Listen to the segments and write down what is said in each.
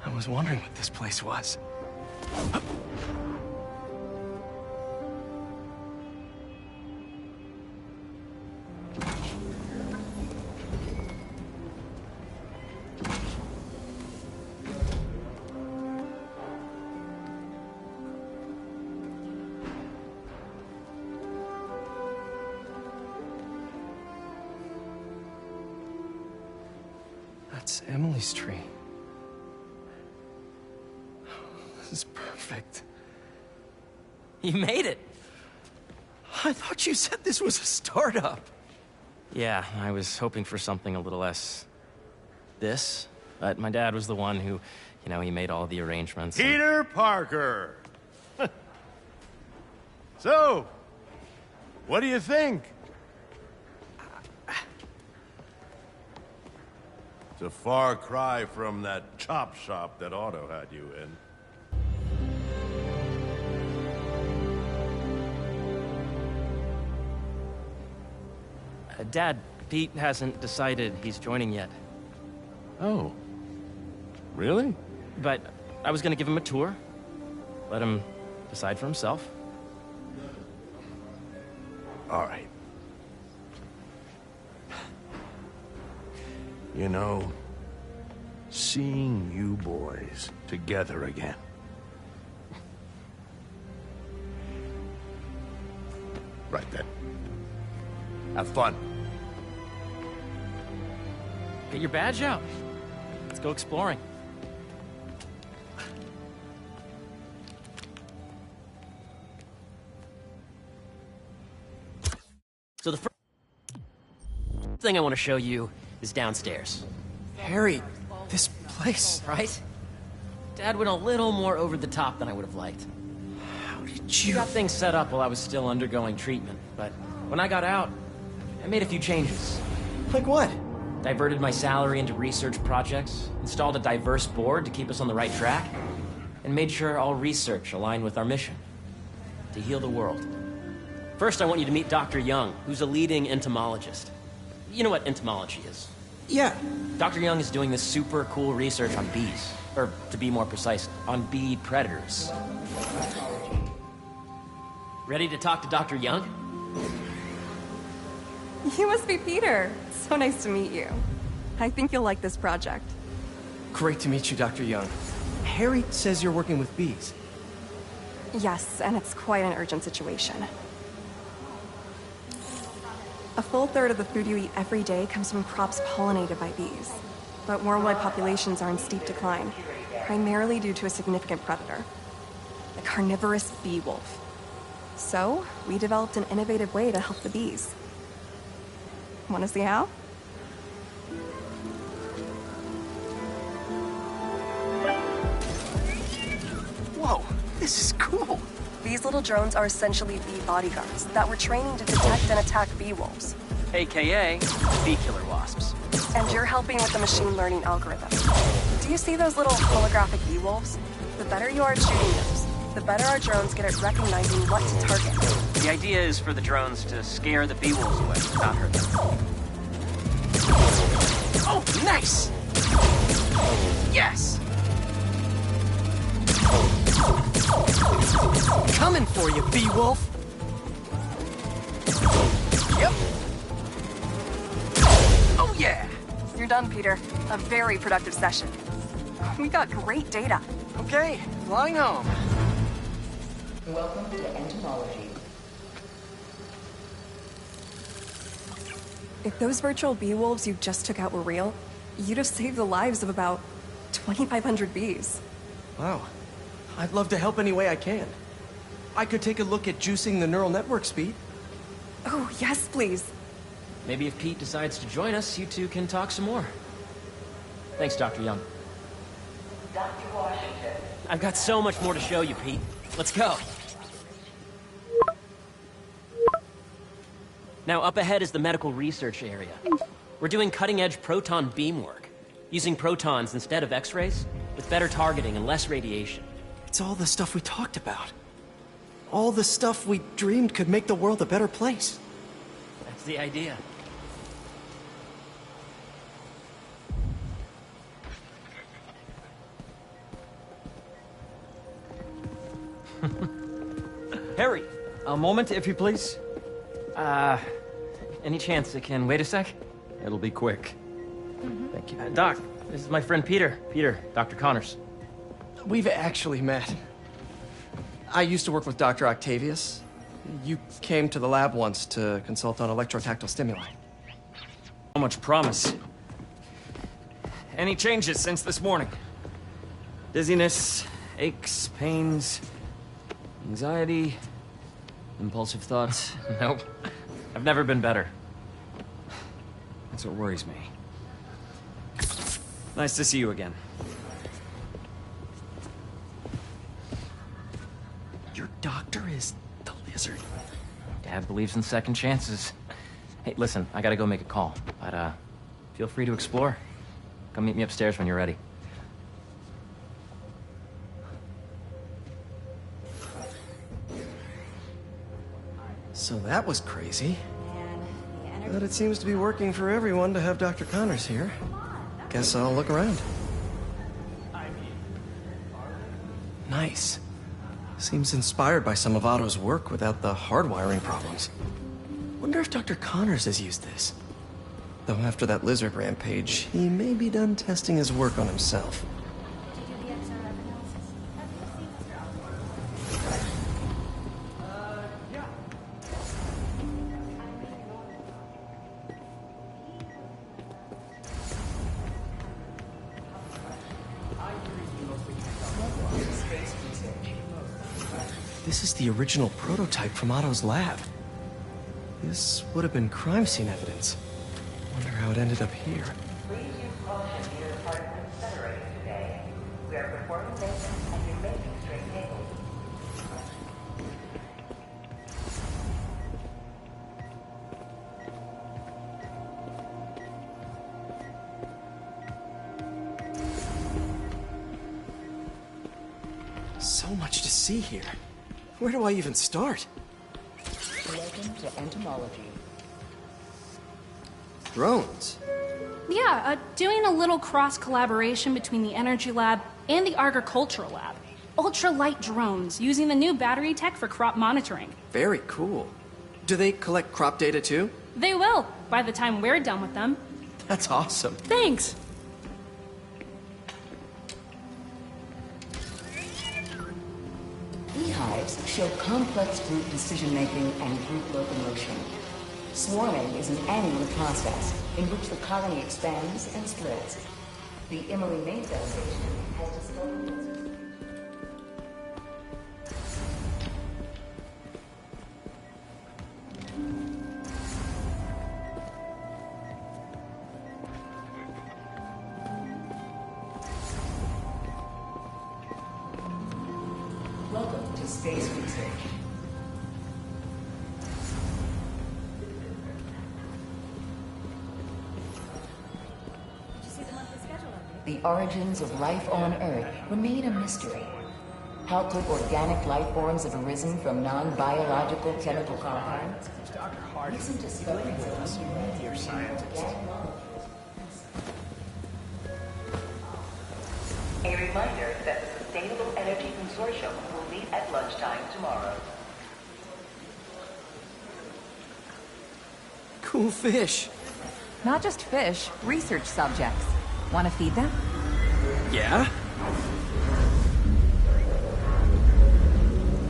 I was wondering what this place was. That's Emily's tree. This is perfect. You made it! I thought you said this was a startup. Yeah, I was hoping for something a little less... this, but my dad was the one who, he made all the arrangements. Peter Parker! So, what do you think? It's a far cry from that chop shop that Otto had you in. Dad, Pete hasn't decided he's joining yet. Oh. Really? But I was gonna give him a tour. Let him decide for himself. All right. You know, seeing you boys together again. Right then. Have fun. Get your badge out. Let's go exploring. So the first thing I want to show you is downstairs. Harry, this place... Right? Dad went a little more over the top than I would have liked. How did He you... got things set up while I was still undergoing treatment, but when I got out, I made a few changes. Like what? Diverted my salary into research projects, installed a diverse board to keep us on the right track, and made sure all research aligned with our mission, to heal the world. First, I want you to meet Dr. Young, who's a leading entomologist. You know what entomology is? Yeah. Dr. Young is doing this super cool research on bees, or to be more precise, on bee predators. Ready to talk to Dr. Young? You must be Peter. So nice to meet you. I think you'll like this project. Great to meet you, Dr. Young. Harry says you're working with bees. Yes, and it's quite an urgent situation. A full third of the food you eat every day comes from crops pollinated by bees. But worldwide populations are in steep decline, primarily due to a significant predator, the carnivorous bee wolf. So, we developed an innovative way to help the bees. Want to see how? Whoa, this is cool. These little drones are essentially bee bodyguards that were training to detect and attack bee wolves. AKA bee killer wasps. And you're helping with the machine learning algorithm. Do you see those little holographic bee wolves? The better you are at shooting those, the better our drones get at recognizing what to target. The idea is for the drones to scare the bee wolves away, not hurt them. Oh, nice! Yes! Coming for you, bee wolf. Yep. Oh, yeah! You're done, Peter. A very productive session. We got great data. Okay, flying home. Welcome to entomology. If those virtual bee wolves you just took out were real, you'd have saved the lives of about 2,500 bees. Wow. I'd love to help any way I can. I could take a look at juicing the neural network speed. Oh, yes, please. Maybe if Pete decides to join us, you two can talk some more. Thanks, Dr. Young. Dr. Washington. I've got so much more to show you, Pete. Let's go. Now, up ahead is the medical research area. We're doing cutting-edge proton beam work, using protons instead of X-rays, with better targeting and less radiation. It's all the stuff we talked about. All the stuff we dreamed could make the world a better place. That's the idea. Harry! A moment, if you please. Any chance it can wait a sec? It'll be quick. Thank you. Doc, this is my friend Peter. Peter, Dr. Connors. We've actually met. I used to work with Dr. Octavius. You came to the lab once to consult on electrotactile stimuli. So much promise. Any changes since this morning? Dizziness, aches, pains, anxiety, impulsive thoughts? Nope. I've never been better. That's what worries me. Nice to see you again. Your doctor is the lizard. Dad believes in second chances. Hey, listen, I gotta go make a call. But, feel free to explore. Come meet me upstairs when you're ready. So that was crazy. But it seems to be working for everyone to have Dr. Connors here. Guess I'll look around. Nice. Seems inspired by some of Otto's work without the hardwiring problems. Wonder if Dr. Connors has used this. Though after that lizard rampage, he may be done testing his work on himself. This is the original prototype from Otto's lab. This would have been crime scene evidence. Wonder how it ended up here. Please use caution near apartment separated today. We are performing maintenance and removing string cables. So much to see here. Where do I even start? Welcome to entomology. Drones. Yeah, doing a little cross-collaboration between the Energy Lab and the Agricultural Lab. Ultra-light drones, using the new battery tech for crop monitoring. Very cool. Do they collect crop data too? They will, by the time we're done with them. That's awesome. Thanks! Beehives show complex group decision-making and group locomotion. Swarming is an annual process in which the colony expands and splits. The Emily May Foundation has discovered... Welcome to Space Research. The origins of life on Earth remain a mystery. How could organic life forms have arisen from non-biological chemical compounds? Recent discoveries of meteor science. A reminder that the Sustainable Energy Consortium will meet at lunchtime tomorrow. Cool fish. Not just fish, research subjects. Want to feed them? Yeah?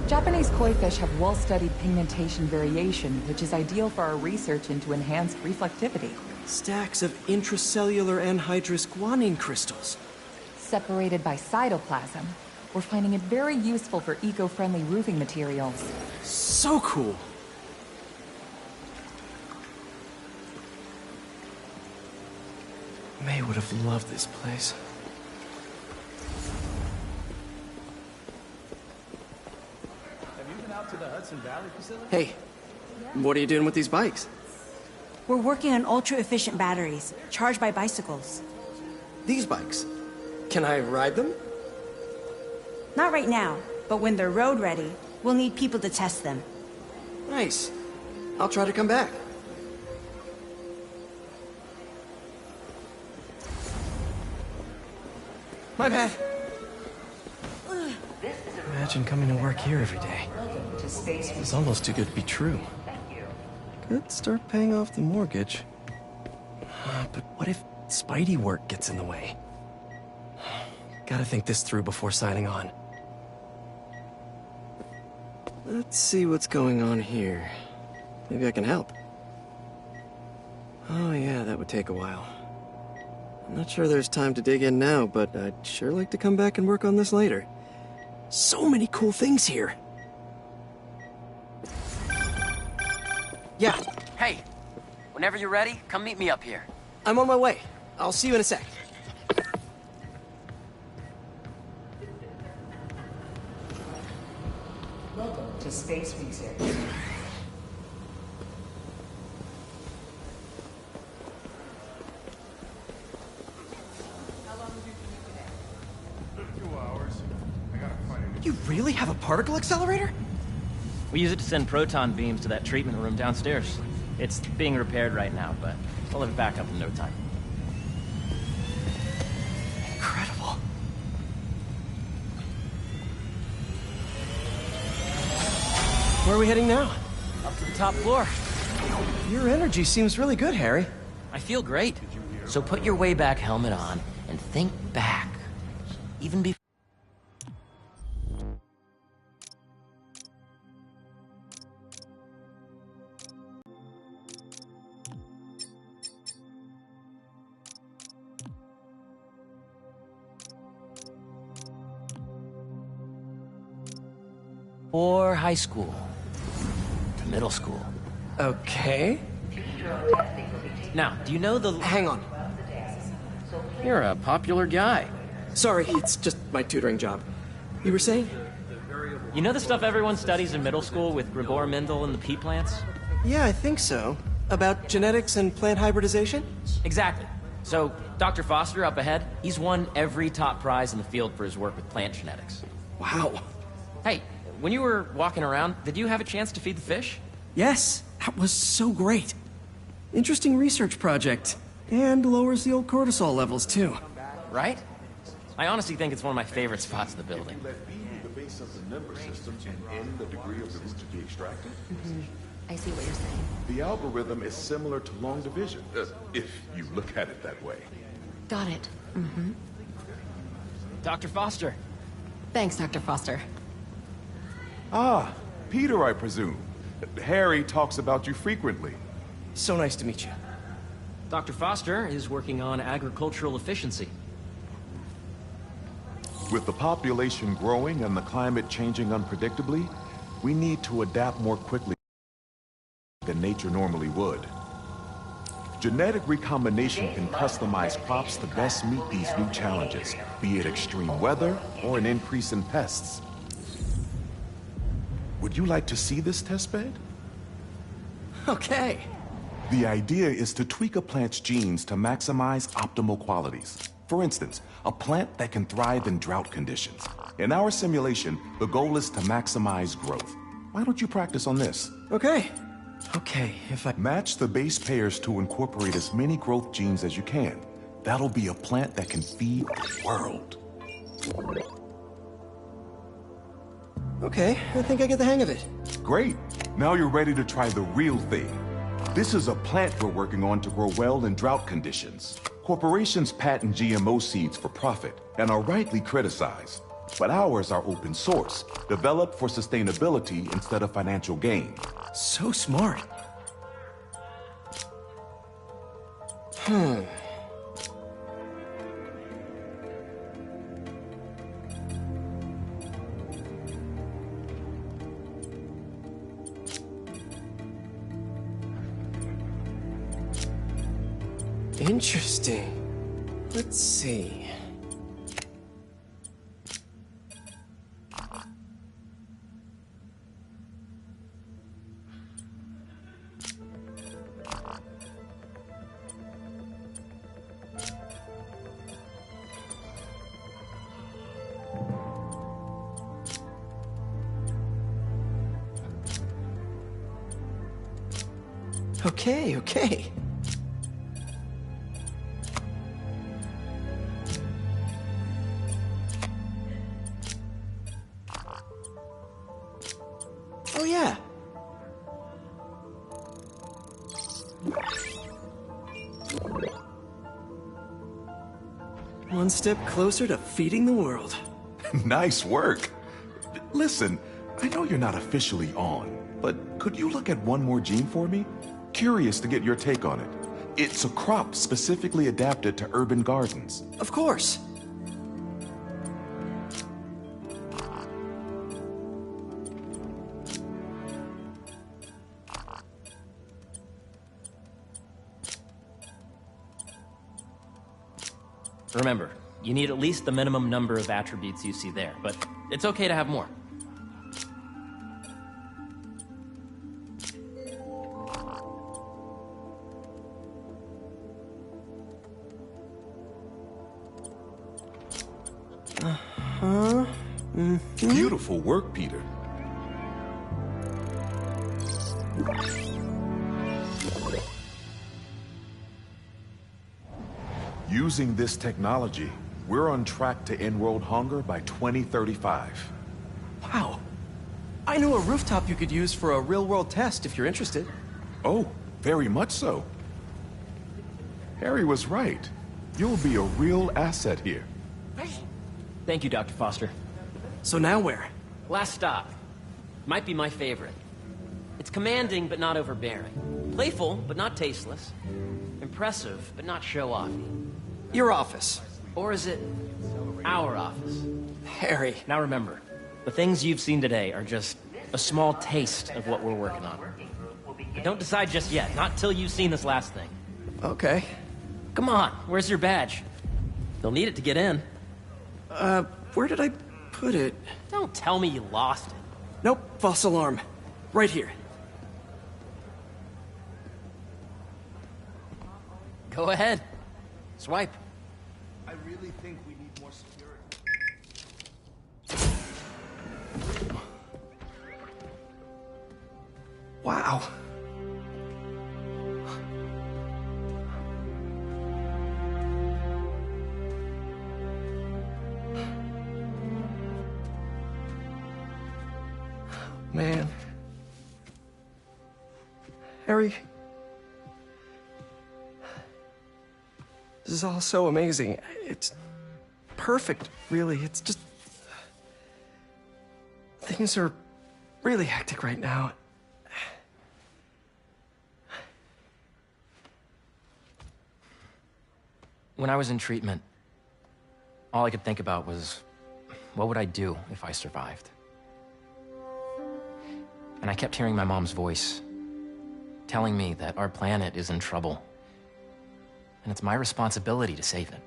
Japanese koi fish have well-studied pigmentation variation, which is ideal for our research into enhanced reflectivity. Stacks of intracellular anhydrous guanine crystals. Separated by cytoplasm, we're finding it very useful for eco-friendly roofing materials. So cool. May would have loved this place. Have you been out to the Hudson Valley facility? Hey, what are you doing with these bikes? We're working on ultra-efficient batteries, charged by bicycles. These bikes? Can I ride them? Not right now, but when they're road ready, we'll need people to test them. Nice. I'll try to come back. My bad. Imagine coming to work here every day. It's almost too good to be true. Could start paying off the mortgage. But what if Spidey work gets in the way? Gotta think this through before signing on. Let's see what's going on here. Maybe I can help. Oh yeah, that would take a while. I'm not sure there's time to dig in now, but I'd sure like to come back and work on this later. So many cool things here. Yeah, Hey, whenever you're ready, come meet me up here. I'm on my way. I'll see you in a sec. Welcome to Space Research. You really have a particle accelerator? We use it to send proton beams to that treatment room downstairs. It's being repaired right now, but we'll have it back up in no time. Incredible. Where are we heading now? Up to the top floor. Your energy seems really good, Harry. I feel great. So put your way back helmet on and think back. Even before. Or high school. To middle school. Okay. Now, do you know the... Hang on. You're a popular guy. Sorry, it's just my tutoring job. You were saying? You know the stuff everyone studies in middle school with Gregor Mendel and the pea plants? Yeah, I think so. About genetics and plant hybridization? Exactly. So, Dr. Foster up ahead, he's won every top prize in the field for his work with plant genetics. Wow. Hey, when you were walking around, did you have a chance to feed the fish? Yes, that was so great. Interesting research project. And lowers the old cortisol levels, too. Right? I honestly think it's one of my favorite spots in the building. The base of the number system and end the degree of the root to be extracted. I see what you're saying. The algorithm is similar to long division, if you look at it that way. Got it. Dr. Foster. Thanks, Dr. Foster. Ah, Peter, I presume. Harry talks about you frequently. So nice to meet you. Dr. Foster is working on agricultural efficiency. With the population growing and the climate changing unpredictably, we need to adapt more quickly than nature normally would. Genetic recombination can customize crops to best meet these new challenges, be it extreme weather or an increase in pests. Would you like to see this testbed? Okay. The idea is to tweak a plant's genes to maximize optimal qualities. For instance, a plant that can thrive in drought conditions. In our simulation, the goal is to maximize growth. Why don't you practice on this? Okay. Okay, if I... Match the base pairs to incorporate as many growth genes as you can. That'll be a plant that can feed the world. Okay, I think I get the hang of it. Great. Now you're ready to try the real thing. This is a plant we're working on to grow well in drought conditions. Corporations patent GMO seeds for profit and are rightly criticized. But ours are open source, developed for sustainability instead of financial gain. So smart. Interesting. Let's see. Okay. Oh, yeah. One step closer to feeding the world. Nice work. Listen, I know you're not officially on, but could you look at one more gene for me? Curious to get your take on it. It's a crop specifically adapted to urban gardens. Of course. Remember, you need at least the minimum number of attributes you see there, but it's okay to have more. Beautiful work, Peter. Using this technology, we're on track to end world hunger by 2035. Wow. I know a rooftop you could use for a real-world test if you're interested. Oh, very much so. Harry was right. You'll be a real asset here. Thank you, Dr. Foster. So now where? Last stop. Might be my favorite. It's commanding, but not overbearing. Playful, but not tasteless. Impressive, but not show-offy. Your office. Or is it our office? Harry. Now remember, the things you've seen today are just a small taste of what we're working on. Don't decide just yet, not till you've seen this last thing. Okay. Come on, where's your badge? You'll need it to get in. Where did I put it? Don't tell me you lost it. Nope, false alarm. Right here. Go ahead. Swipe. I really think we need more security. Wow. Man. Harry. This is all so amazing. It's perfect, really. It's just... Things are really hectic right now. When I was in treatment, all I could think about was, what would I do if I survived? And I kept hearing my mom's voice, telling me that our planet is in trouble. And it's my responsibility to save it.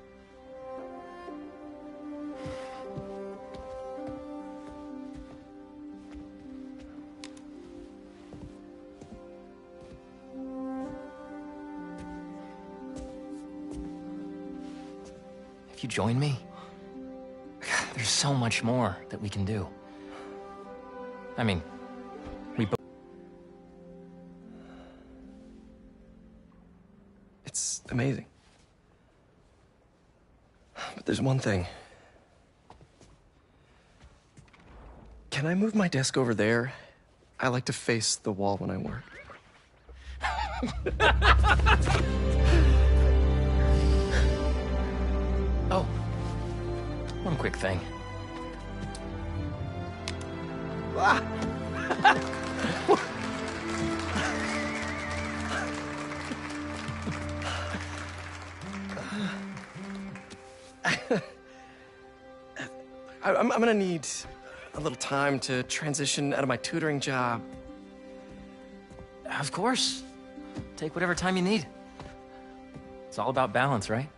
If you join me, there's so much more that we can do. I mean, we both... It's amazing. But there's one thing. Can I move my desk over there? I like to face the wall when I work. Oh, one quick thing. Ah. I'm gonna need a little time to transition out of my tutoring job. Of course. Take whatever time you need. It's all about balance, right?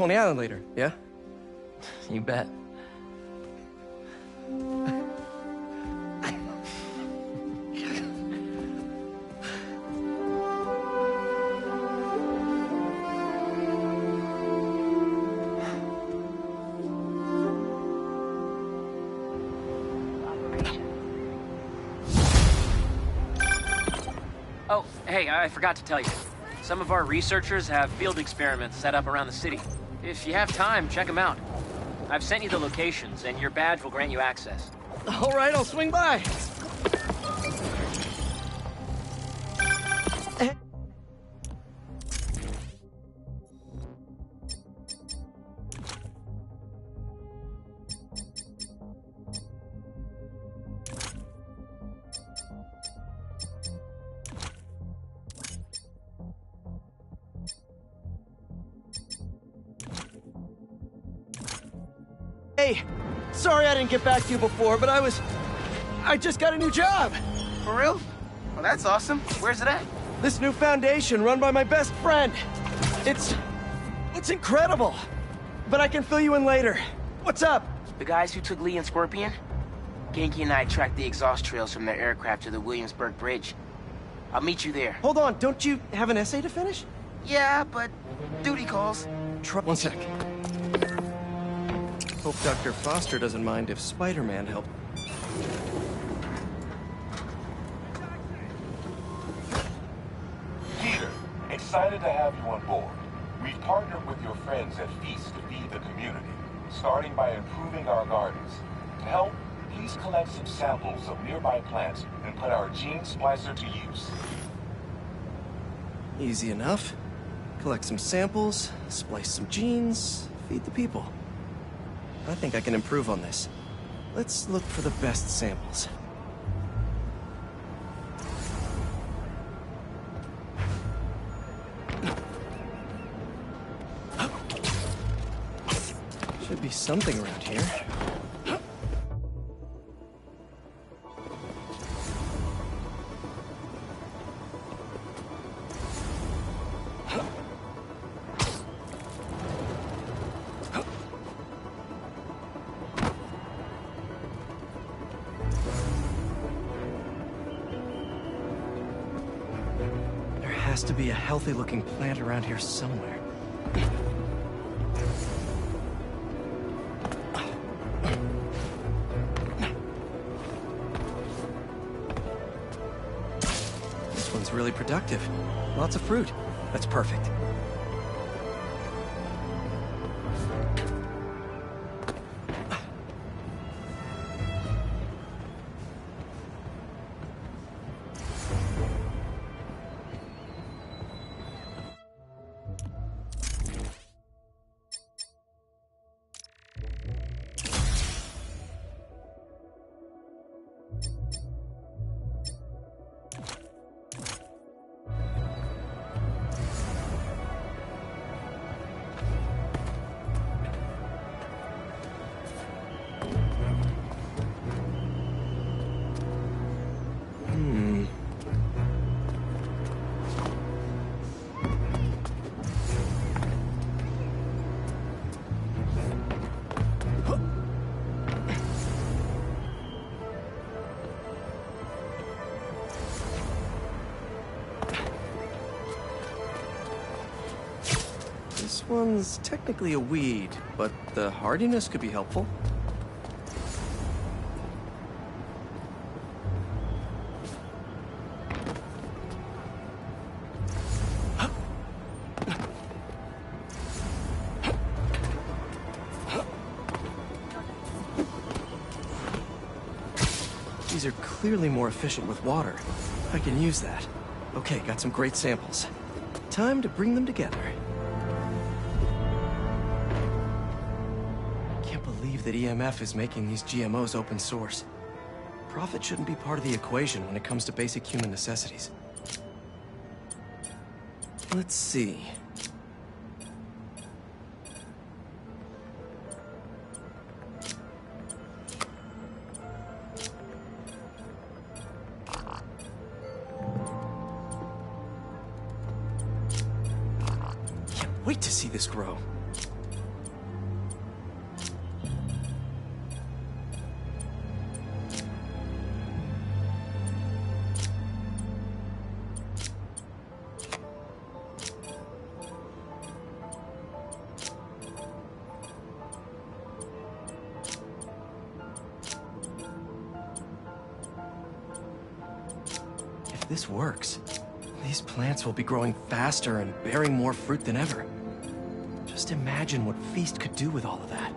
Coney Island later, yeah? You bet. Oh, hey, I forgot to tell you. Some of our researchers have field experiments set up around the city. If you have time, check them out. I've sent you the locations, and your badge will grant you access. All right, I'll swing by. Hey, sorry I didn't get back to you before, but I just got a new job. For real? Well, that's awesome. Where's it at? This new foundation run by my best friend. It's incredible. But I can fill you in later. What's up? The guys who took Lee and Scorpion? Genki and I tracked the exhaust trails from their aircraft to the Williamsburg Bridge. I'll meet you there. Hold on, don't you have an essay to finish? Yeah, but duty calls. One sec. Hope Dr. Foster doesn't mind if Spider-Man helped. Peter, excited to have you on board. We've partnered with your friends at Feast to feed the community, starting by improving our gardens. To help, please collect some samples of nearby plants and put our gene splicer to use. Easy enough. Collect some samples, splice some genes, feed the people. I think I can improve on this. Let's look for the best samples. Should be something around here. Has to be a healthy-looking plant around here somewhere. This one's really productive. Lots of fruit. That's perfect. This one's technically a weed, but the hardiness could be helpful. These are clearly more efficient with water. I can use that. Okay, got some great samples. Time to bring them together. Can't believe that EMF is making these GMOs open source. Profit shouldn't be part of the equation when it comes to basic human necessities. Let's see. Wait to see this grow. this works, these plants will be growing faster and bearing more fruit than ever. Just imagine what Feast could do with all of that.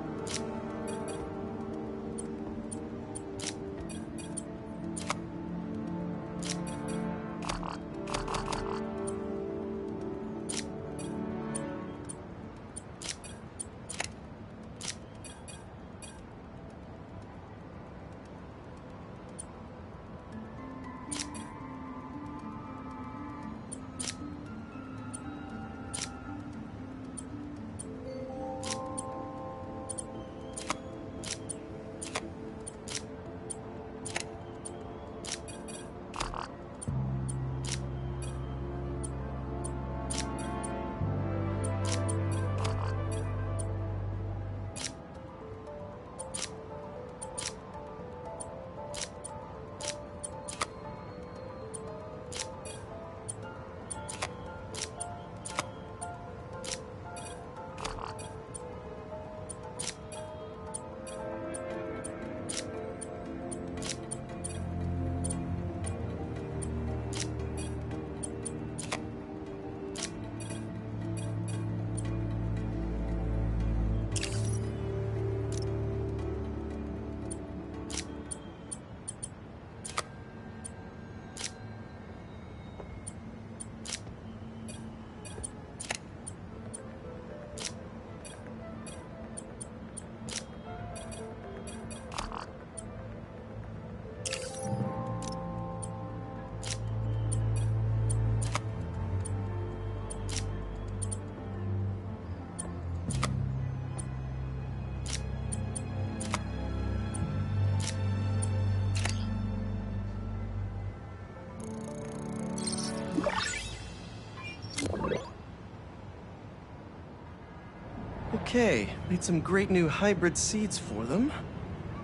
Okay, made some great new hybrid seeds for them.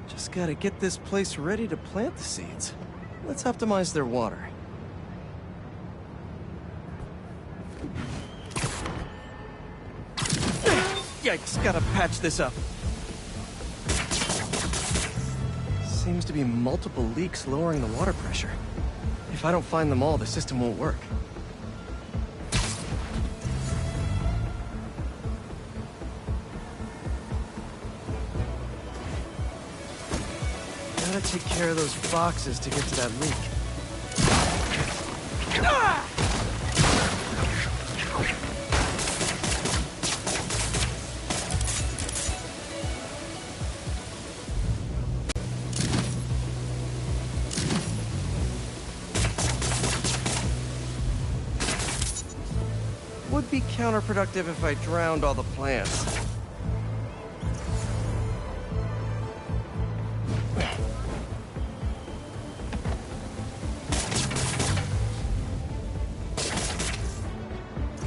Just gotta get this place ready to plant the seeds. Let's optimize their water. Yikes, gotta patch this up. Seems to be multiple leaks lowering the water pressure. If I don't find them all, the system won't work. Gotta take care of those boxes to get to that leak. Ah! Would be counterproductive if I drowned all the plants.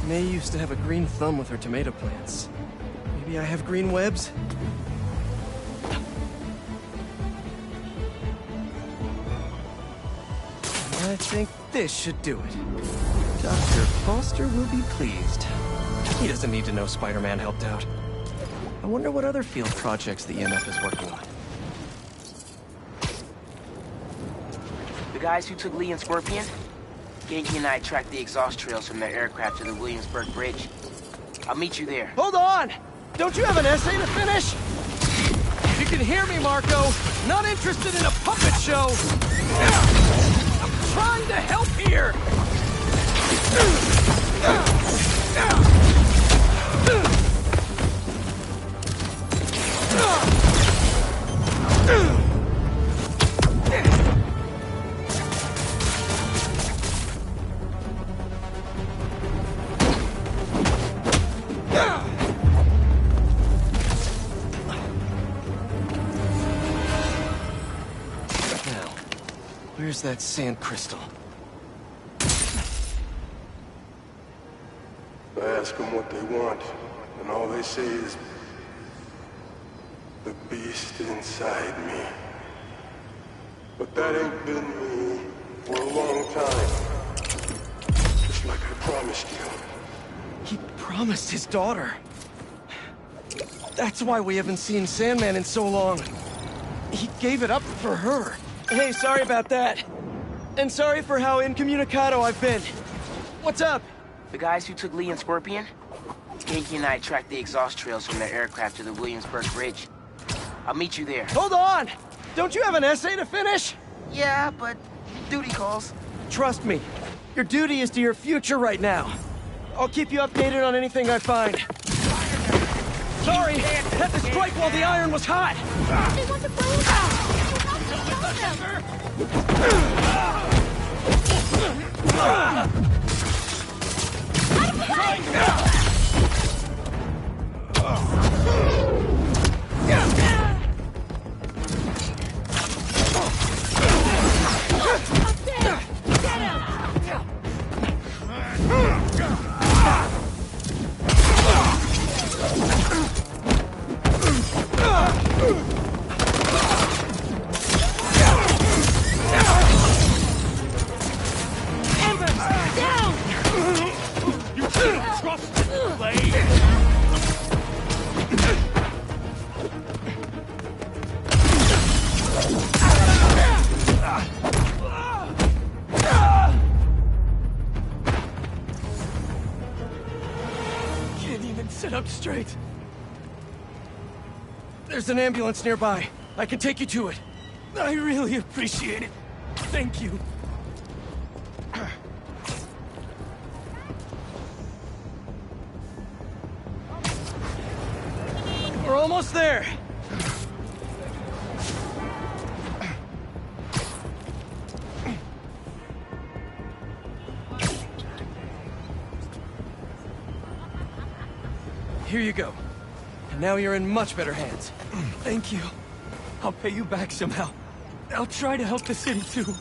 May used to have a green thumb with her tomato plants. Maybe I have green webs? I think this should do it. Dr. Foster will be pleased. He doesn't need to know Spider-Man helped out. I wonder what other field projects the EMF is working on. The guys who took Lee and Scorpion? Genki and I tracked the exhaust trails from their aircraft to the Williamsburg Bridge. I'll meet you there. Hold on! Don't you have an essay to finish? If you can hear me, Marco, not interested in a puppet show! I'm trying to help here! Where's that sand crystal? I ask them what they want, and all they say is, the beast inside me. But that ain't been me for a long time. Just like I promised you. He promised his daughter. That's why we haven't seen Sandman in so long. He gave it up for her. Hey, sorry about that. And sorry for how incommunicado I've been. What's up? The guys who took Lee and Scorpion? Genki and I tracked the exhaust trails from their aircraft to the Williamsburg Bridge. I'll meet you there. Hold on! Don't you have an essay to finish? Yeah, but duty calls. Trust me, your duty is to your future right now. I'll keep you updated on anything I find. Sorry, had to strike while the iron was hot! They want to blow Up straight. There's an ambulance nearby. I can take you to it. I really appreciate it. Thank you. We're almost there. Here you go. And now you're in much better hands. Thank you. I'll pay you back somehow. I'll try to help the city too.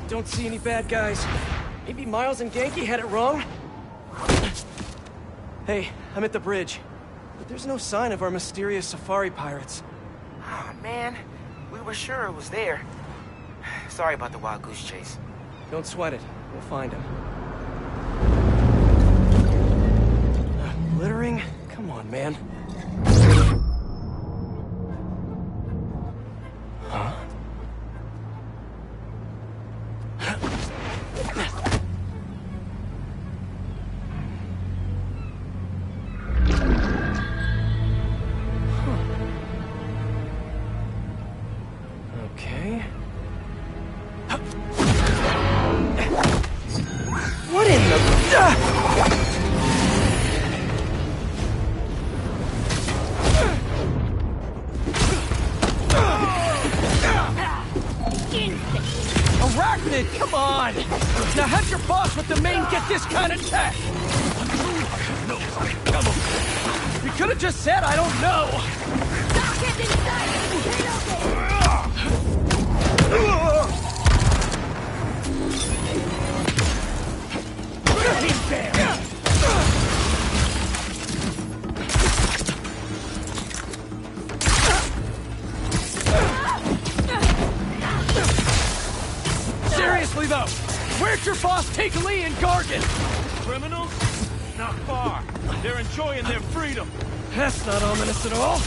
Don't see any bad guys. Maybe Miles and Genki had it wrong? Hey, I'm at the bridge. But there's no sign of our mysterious safari pirates. Oh, man. We were sure it was there. Sorry about the wild goose chase. Don't sweat it. We'll find him. Littering? Come on, man. Huh? Okay. What in the... Arachnid, come on! Now have your boss with the main get this kind of tech! Come on. You could have just said I don't know! Seriously though, where'd your boss take Lee and Gargan? Criminals? Not far. They're enjoying their freedom. That's not ominous at all.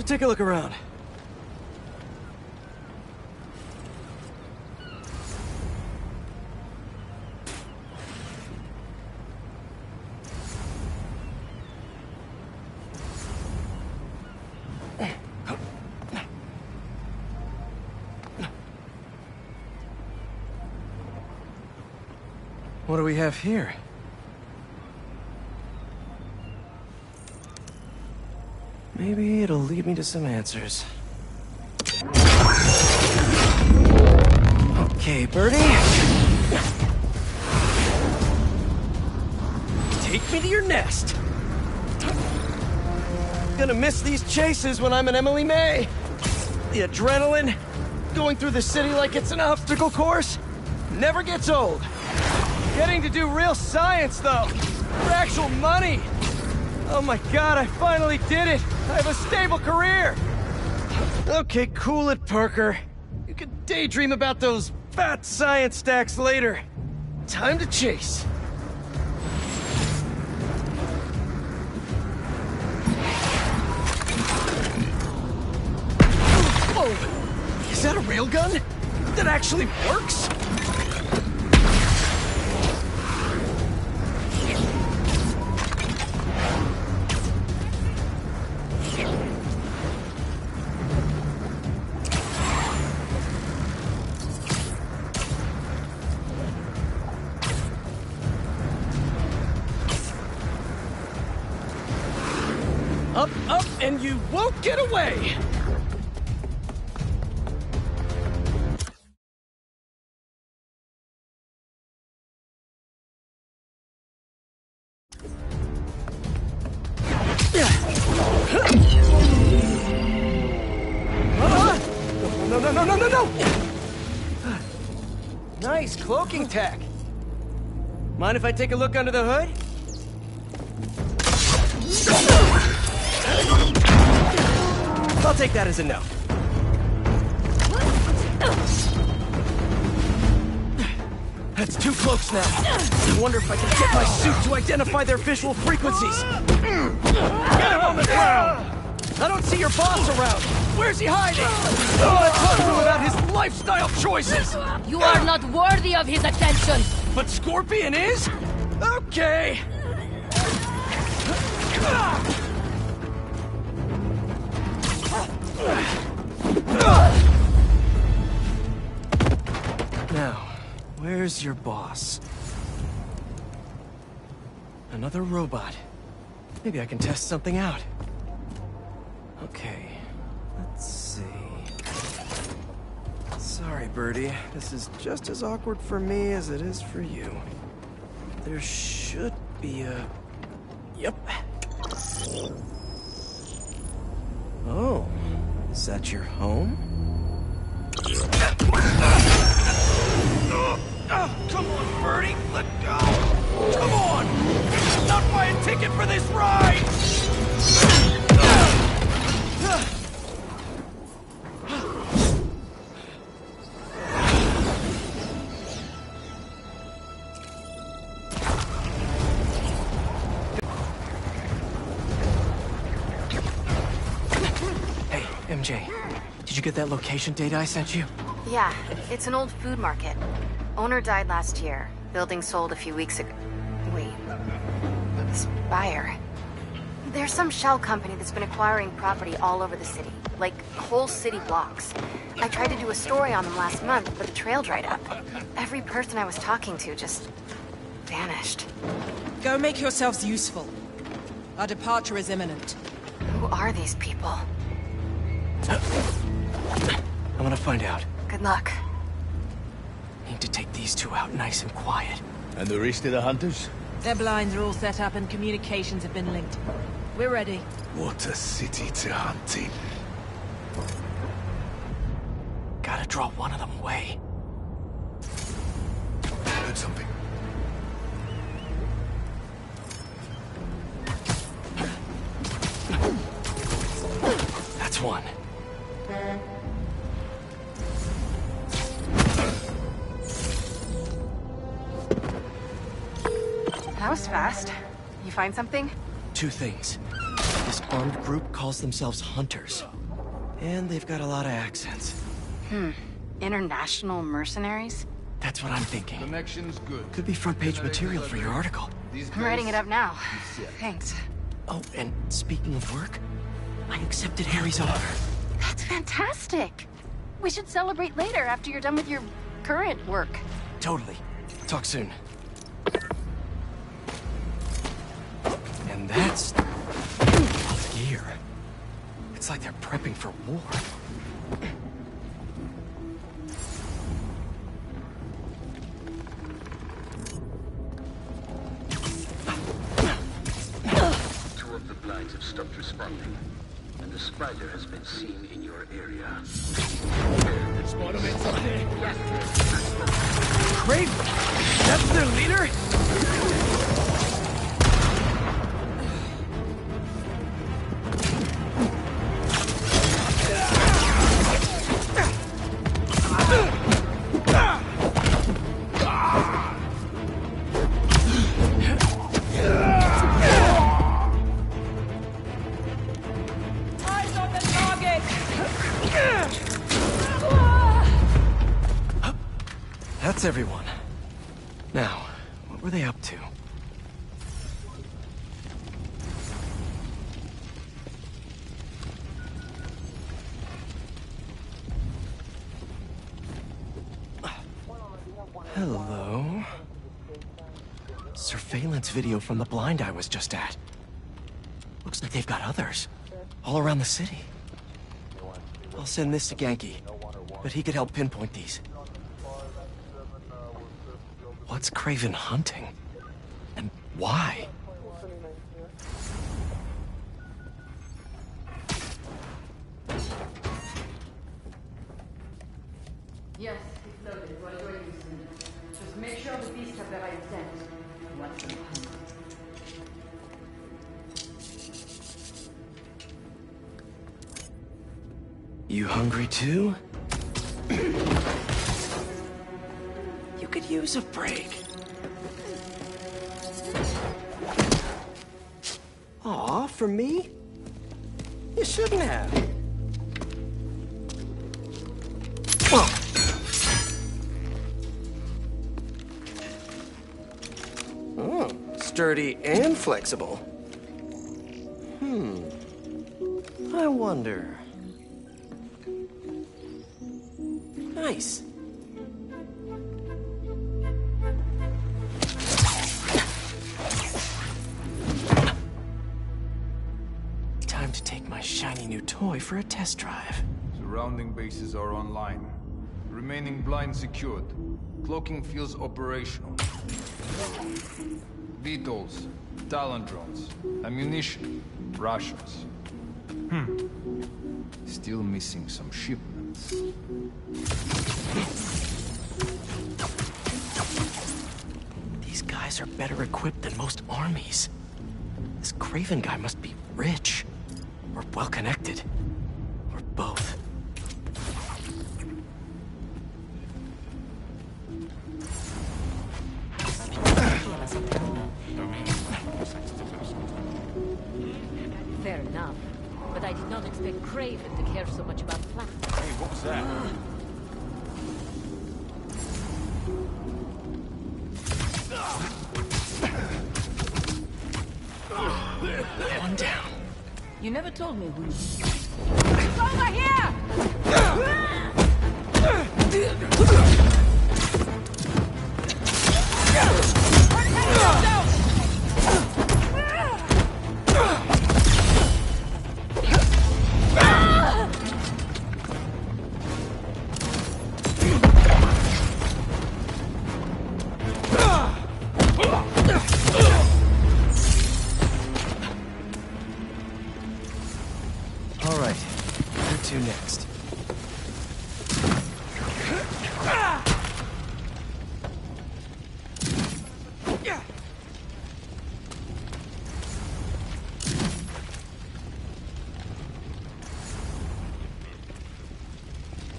take a look around. What do we have here? Maybe it'll lead me to some answers. Okay, Birdie. Take me to your nest. Gonna miss these chases when I'm an Emily May. The adrenaline, going through the city like it's an obstacle course, never gets old. Getting to do real science, though, for actual money. Oh my god, I finally did it! I have a stable career! Okay, cool it, Parker. You can daydream about those fat science stacks later. Time to chase. Whoa! Is that a railgun? That actually works? Up, up, and you won't get away! No! Nice cloaking tech. Mind if I take a look under the hood? I'll take that as a no. That's 2 cloaks now. I wonder if I can get my suit to identify their visual frequencies. Get him on the ground! I don't see your boss around. Where's he hiding? Let's talk to him about his lifestyle choices. You are not worthy of his attention. But Scorpion is? Okay. Now, where's your boss? Another robot. Maybe I can test something out. Okay, let's see. Sorry, Birdie. This is just as awkward for me as it is for you. There should be a... Yep. Oh, is that your home? Come on, Birdie, let go! Come on! Not buy a ticket for this ride! Hey, MJ, did you get that location data I sent you? Yeah, it's an old food market. Owner died last year. Building sold a few weeks ago. Wait. This buyer. There's some shell company that's been acquiring property all over the city. Like, whole city blocks. I tried to do a story on them last month, but the trail dried up. Every person I was talking to just... vanished. Go make yourselves useful. Our departure is imminent. Who are these people? I'm gonna find out. Good luck. Need to take these 2 out nice and quiet. And the rest of the hunters? Their blinds are all set up and communications have been linked. We're ready. What a city to hunt in. Gotta draw one of them away. Heard something. That's one. That was fast. You find something? 2 things. This armed group calls themselves Hunters. And they've got a lot of accents. International mercenaries? That's what I'm thinking. Connection's good. Could be front-page material for your article. I'm writing it up now. Thanks. Oh, and speaking of work, I accepted Harry's offer. That's fantastic. We should celebrate later after you're done with your current work. Totally. Talk soon. And that's gear. It's like they're prepping for war. Two of the blinds have stopped responding, and the spider has been seen in your area. Craven! That's their leader? That's everyone. Now, what were they up to? Hello? Surveillance video from the blind I was just at. Looks like they've got others. All around the city. I'll send this to Genki, but he could help pinpoint these. What's Craven hunting? And why? Yes, it's loaded. We're joining soon. Just make sure the beasts have the right scent. What's the hunt? You hungry too? You could use a break. Aw, for me? You shouldn't have. Oh, sturdy and flexible. I wonder. Nice. Time to take my shiny new toy for a test drive. Surrounding bases are online. Remaining blind secured. Cloaking fields operational. VTOLs, Talon drones, ammunition, rations. Still missing some shipments. These guys are better equipped than most armies. This Craven guy must be rich, or well-connected, or both. Fair enough. But I did not expect Craven to care so much about plastics. Hey, what was that? One down. You never told me who you... It's over here! All right, where to next?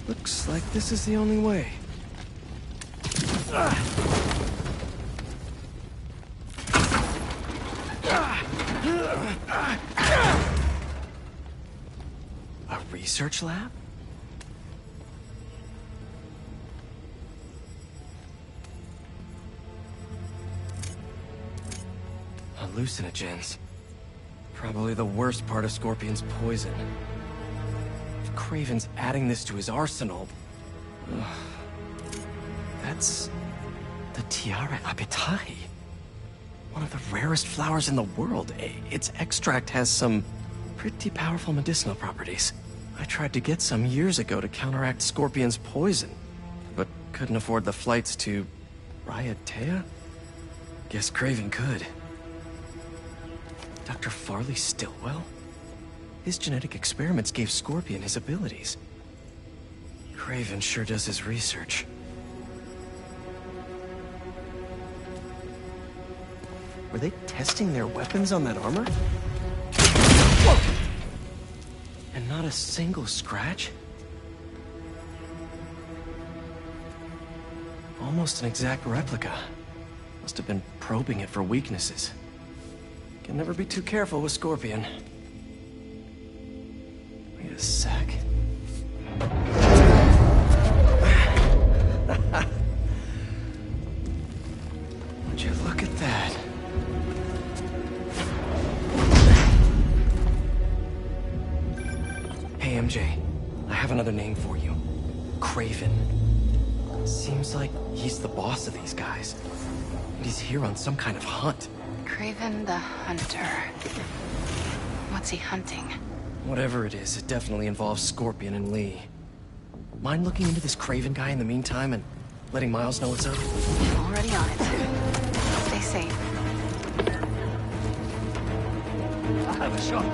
Looks like this is the only way. research lab? Hallucinogens. Probably the worst part of Scorpion's poison. If Craven's adding this to his arsenal... Ugh. That's... the Tiara Apitai. One of the rarest flowers in the world. Its extract has some pretty powerful medicinal properties. I tried to get some years ago to counteract Scorpion's poison, but couldn't afford the flights to... Raiatea? Guess Craven could. Dr. Farley Stillwell? His genetic experiments gave Scorpion his abilities. Craven sure does his research. Were they testing their weapons on that armor? Whoa! And not a single scratch? Almost an exact replica. Must have been probing it for weaknesses. Can never be too careful with Scorpion. Wait a sec. Would you look at that? Hey, MJ. I have another name for you. Craven. Seems like he's the boss of these guys. And he's here on some kind of hunt. Craven the Hunter. What's he hunting? Whatever it is, it definitely involves Scorpion and Lee. Mind looking into this Craven guy in the meantime and letting Miles know what's up? I'm already on it. Stay safe. I have a shot.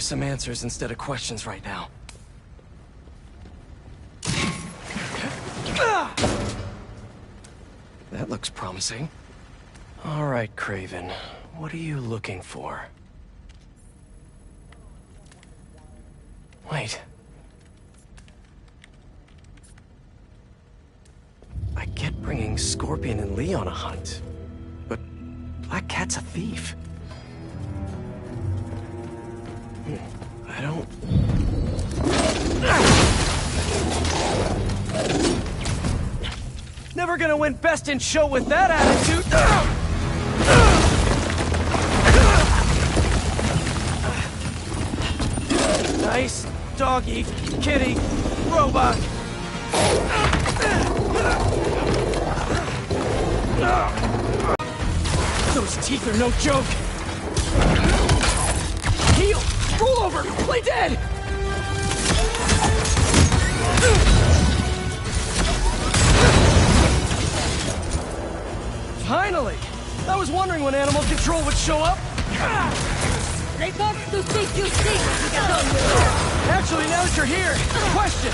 Some answers instead of questions right now. That looks promising. All right, Craven. What are you looking for? Wait. I get bringing Scorpion and Lee on a hunt, but Black Cat's a thief. I don't... Never gonna win Best in Show with that attitude! Nice doggy, kitty, robot. Those teeth are no joke. Heel, roll over, play dead. Finally! I was wondering when Animal Control would show up. Report to CQC. Get on with it. Actually, now that you're here, question.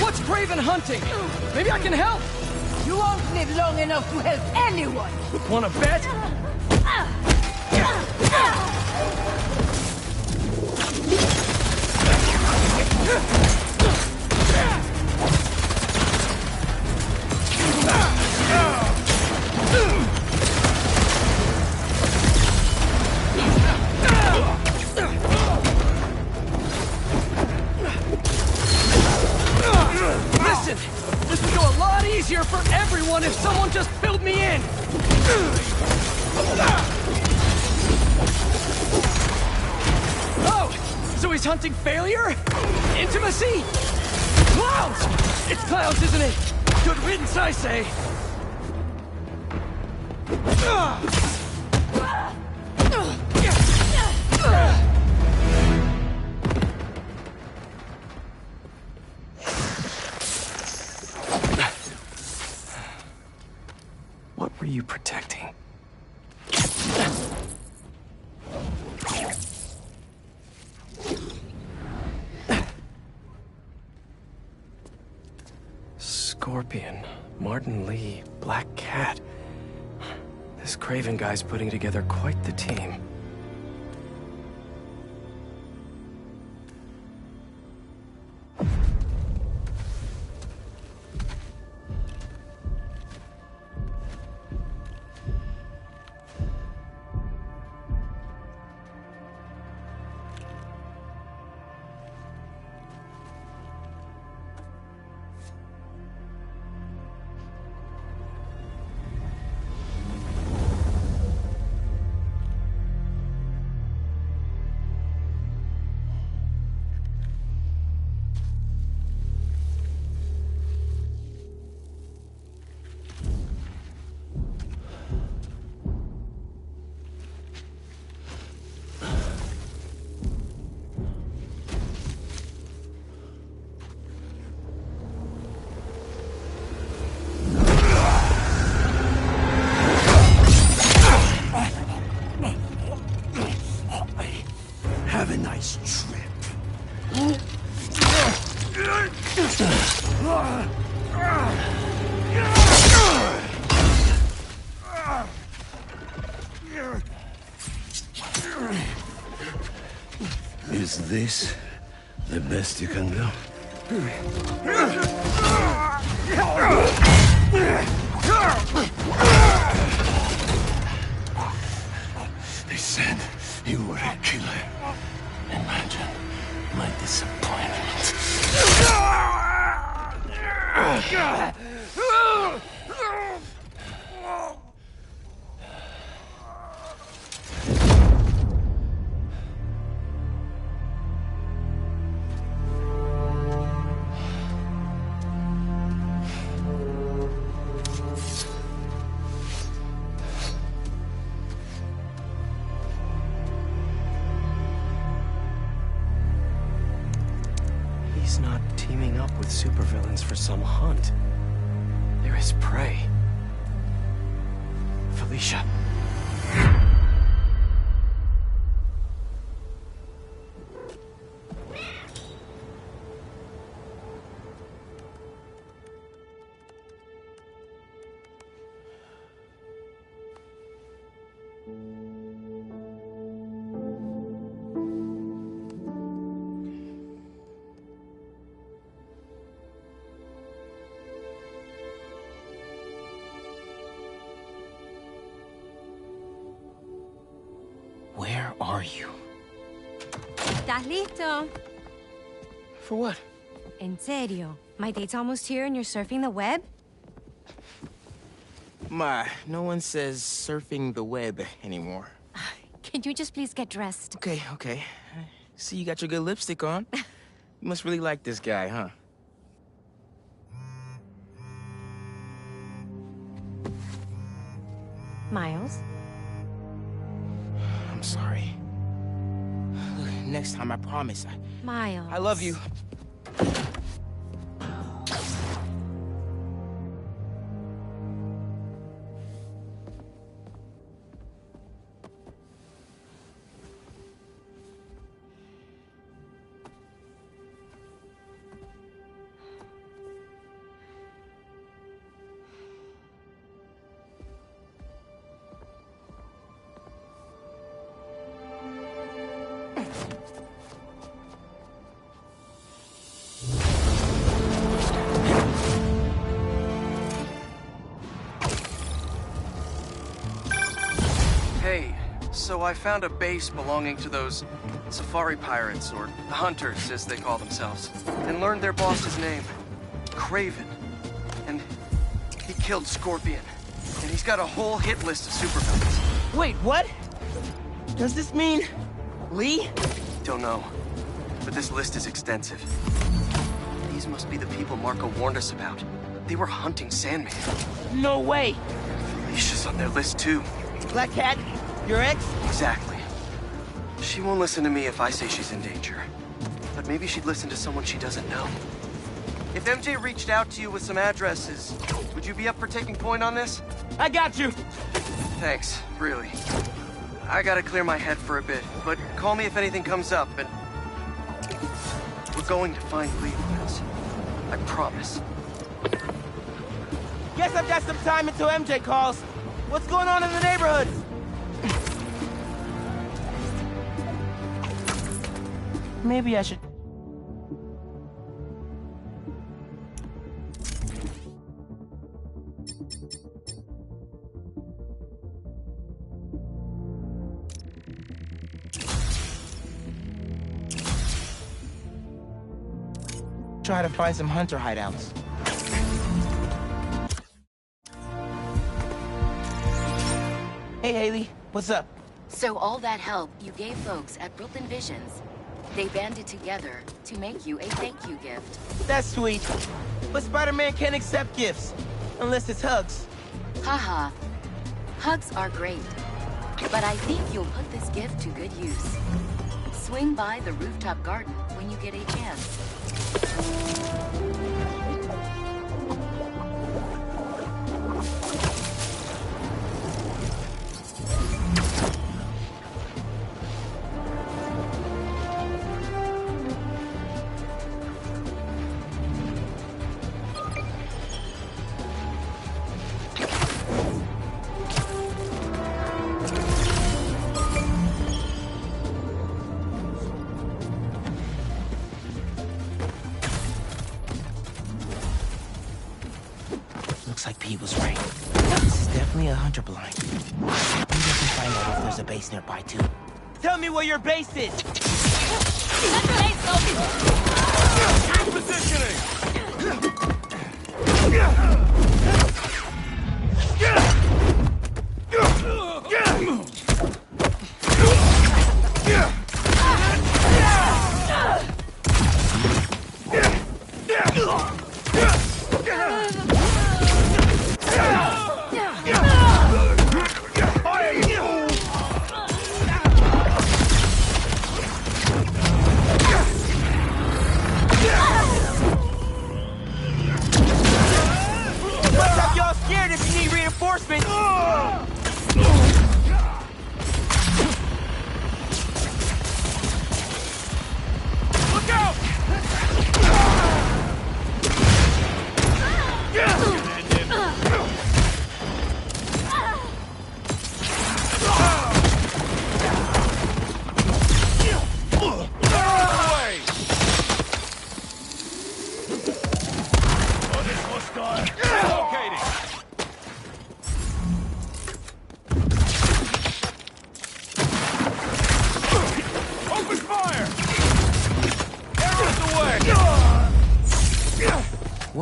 What's Craven hunting? Maybe I can help. You won't live long enough to help anyone. Wanna bet? Listen, this would go a lot easier for everyone if someone just filled me in. Oh, so he's hunting failure? Intimacy? Clowns! It's clowns, isn't it? Good riddance, I say. What were you protecting? Scorpion, Martin Lee, Black Cat. This Craven guy's putting together quite the team. Have a nice trip. Is this the best you can do? They said you were a killer. Imagine my disappointment. He's not teaming up with supervillains for some hunt. There is prey. Felicia. are you? ¿Estás listo? For what? En serio? My date's almost here and you're surfing the web? Ma, no one says surfing the web anymore. Can you just please get dressed? Okay, okay. See, you got your good lipstick on. You must really like this guy, huh? Miles? I'm sorry. Look, next time, I promise. Miles. I love you. Hey, so I found a base belonging to those safari pirates, or hunters, as they call themselves, and learned their boss's name, Craven. And he killed Scorpion. And he's got a whole hit list of supervillains. Wait, what? Does this mean... Lee? Don't know, but this list is extensive. These must be the people Marco warned us about. They were hunting Sandman. No way! Felicia's on their list too. Black Cat? Your ex? Exactly. She won't listen to me if I say she's in danger. But maybe she'd listen to someone she doesn't know. If MJ reached out to you with some addresses, would you be up for taking point on this? I got you! Thanks, really. I gotta clear my head for a bit, but call me if anything comes up, and... we're going to find Cleveland. I promise. Guess I've got some time until MJ calls. What's going on in the neighborhood? Maybe I should... try to find some hunter hideouts. Hey, Haley, what's up? So all that help you gave folks at Brooklyn Visions, they banded together to make you a thank you gift. That's sweet. But Spider-Man can't accept gifts, unless it's hugs. Haha. Hugs are great, but I think you'll put this gift to good use. Swing by the rooftop garden when you get a chance. Looks like P was right. This is definitely a hunter blind. Maybe I can find out if there's a base nearby, too. Tell me where your base is! Positioning!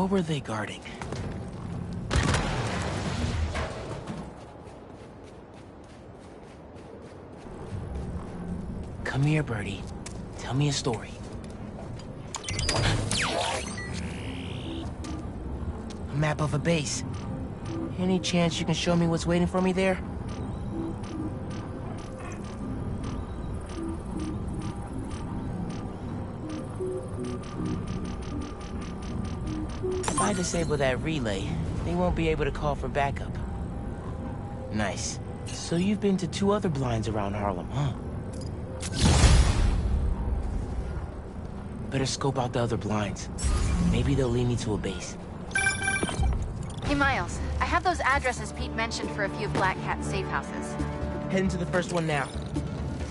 What were they guarding? Come here, Birdie. Tell me a story. A map of a base. Any chance you can show me what's waiting for me there? If I disable that relay, they won't be able to call for backup. Nice. So you've been to 2 other blinds around Harlem, huh? Better scope out the other blinds. Maybe they'll lead me to a base. Hey, Miles. I have those addresses Pete mentioned for a few of Black Cat's safe houses. Heading to the first one now.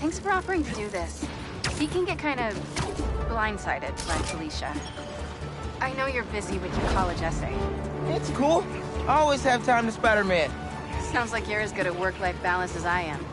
Thanks for offering to do this. He can get kind of blindsided by Felicia. I know you're busy with your college essay. It's cool. I always have time to Spider-Man. Sounds like you're as good at work-life balance as I am.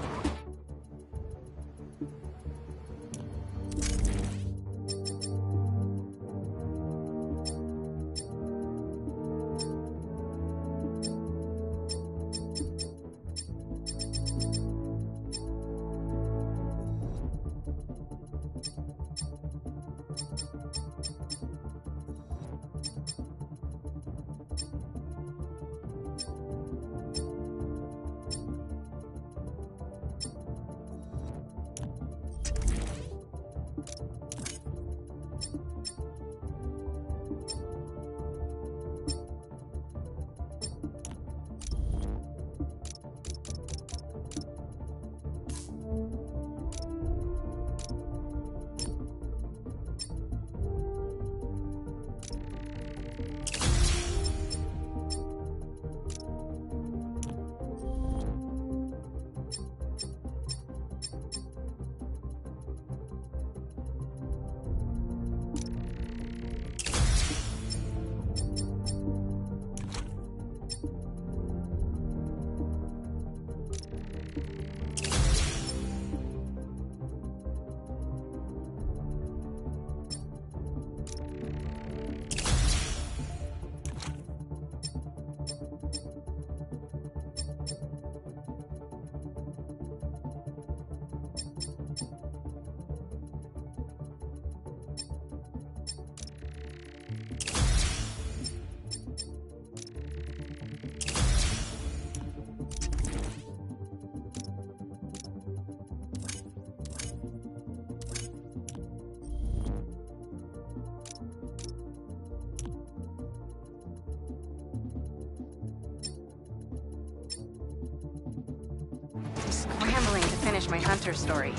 Scrambling to finish my hunter story.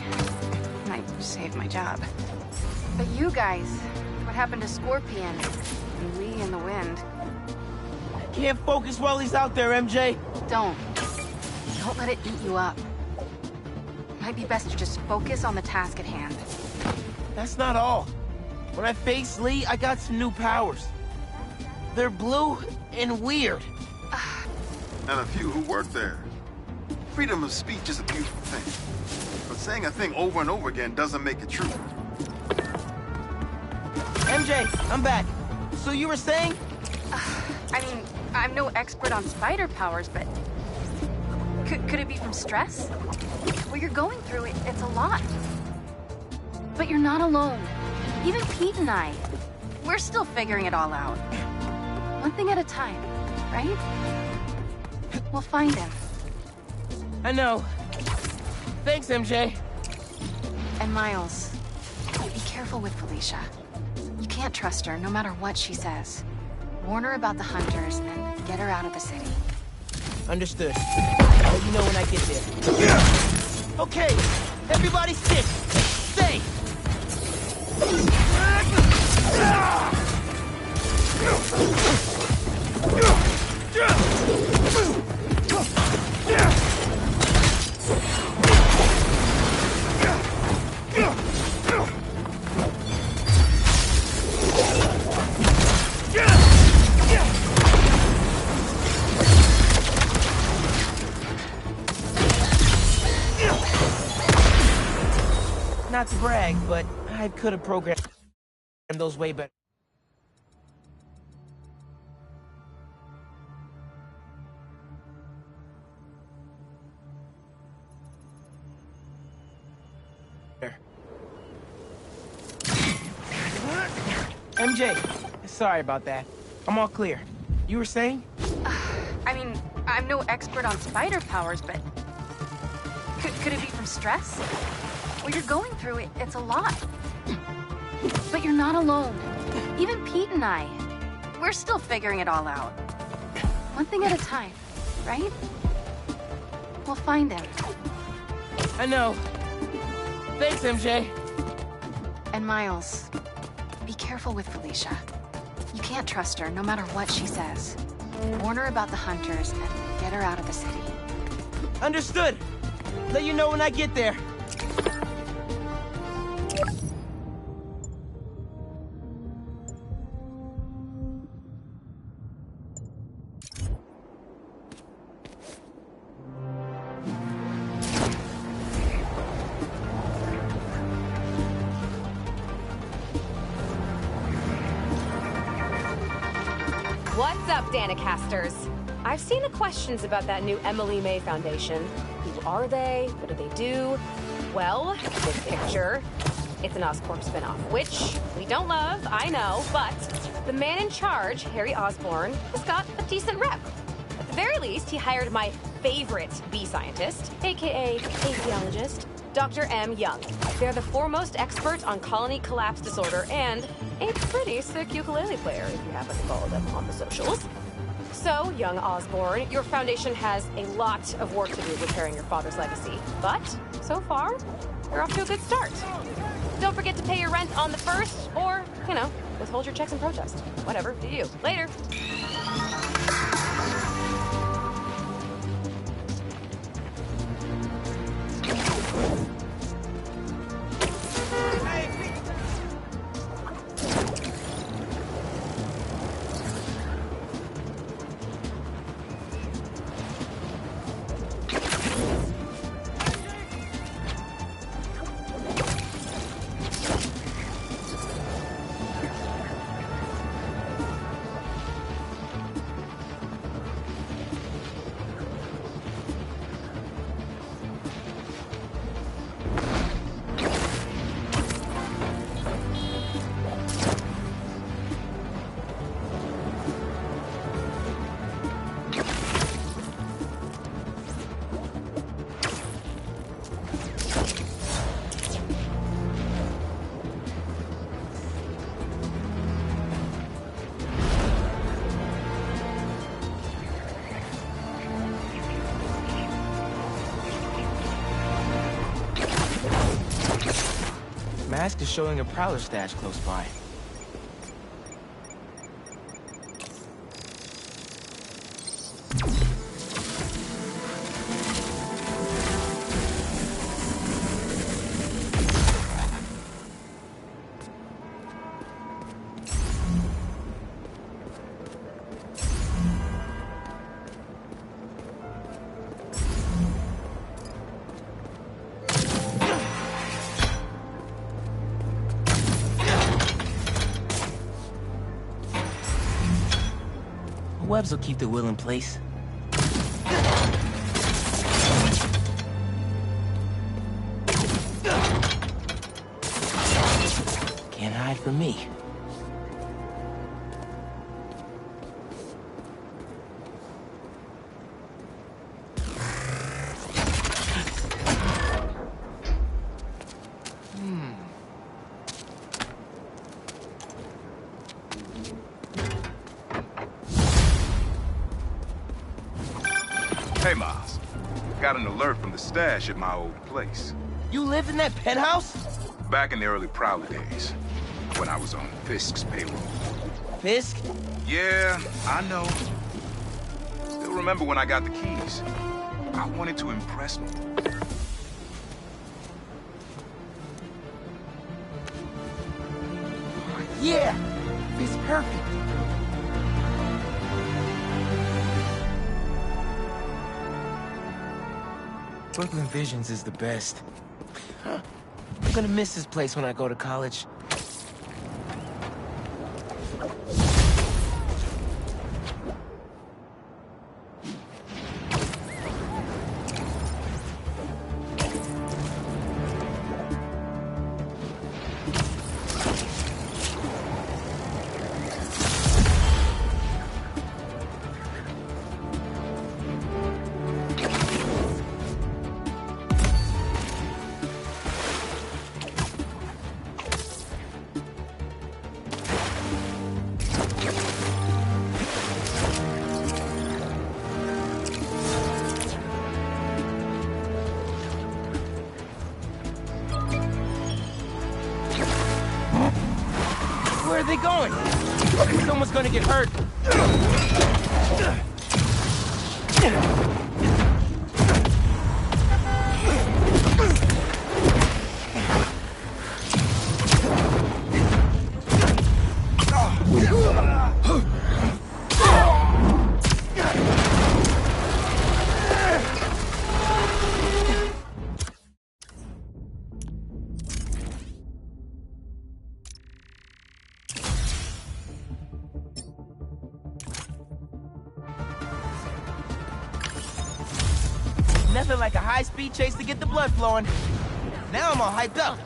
Might save my job. But you guys, what happened to Scorpion? And Lee in the wind? Can't focus while he's out there, MJ. Don't let it eat you up. Might be best to just focus on the task at hand. That's not all. When I faced Lee, I got some new powers. They're blue and weird. And a few who work there. Freedom of speech is a beautiful thing. But saying a thing over and over again doesn't make it true. MJ, I'm back. So you were saying? I mean, I'm no expert on spider powers, but... Could it be from stress? What you're going through, it's a lot. But you're not alone. Even Pete and I, we're still figuring it all out. One thing at a time, right? We'll find him. I know. Thanks, MJ. And Miles, be careful with Felicia. You can't trust her, no matter what she says. Warn her about the hunters and get her out of the city. Understood. I'll let you know when I get there. Okay, everybody sit. Stay. Not to brag, but I could have programmed those way better. MJ, sorry about that. I'm all clear. You were saying? I mean, I'm no expert on spider powers, but... Could it be from stress? What you're going through, it's a lot. But you're not alone. Even Pete and I, we're still figuring it all out. One thing at a time, right? We'll find him. I know. Thanks, MJ. And Miles, be careful with Felicia. You can't trust her, no matter what she says. Warn her about the hunters and get her out of the city. Understood. Let you know when I get there. What's up, Danicasters? I've seen the questions about that new Emily May Foundation. Who are they? What do they do? Well, this picture, it's an Oscorp spinoff, which we don't love, I know, but the man in charge, Harry Osborn, has got a decent rep. At the very least, he hired my favorite bee scientist, aka apiologist, Dr. M. Young. They're the foremost experts on colony collapse disorder and a pretty sick ukulele player, if you happen to follow them on the socials. So, young Osborn, your foundation has a lot of work to do repairing your father's legacy. But, so far, you're off to a good start. Don't forget to pay your rent on the 1st, or, you know, withhold your checks in protest. Whatever, do you. Later. Mask is showing a prowler stash close by. Webs will keep the will in place. Can't hide from me. Hey, Miles. Got an alert from the stash at my old place. You lived in that penthouse? Back in the early Prowler days, when I was on Fisk's payroll. Fisk? Yeah, I know. Still remember when I got the keys. I wanted to impress me. Yeah! It's perfect. Brooklyn Visions is the best. I'm gonna miss this place when I go to college. you going? Someone's gonna get hurt. Nothing like a high-speed chase to get the blood flowing. Now I'm all hyped up.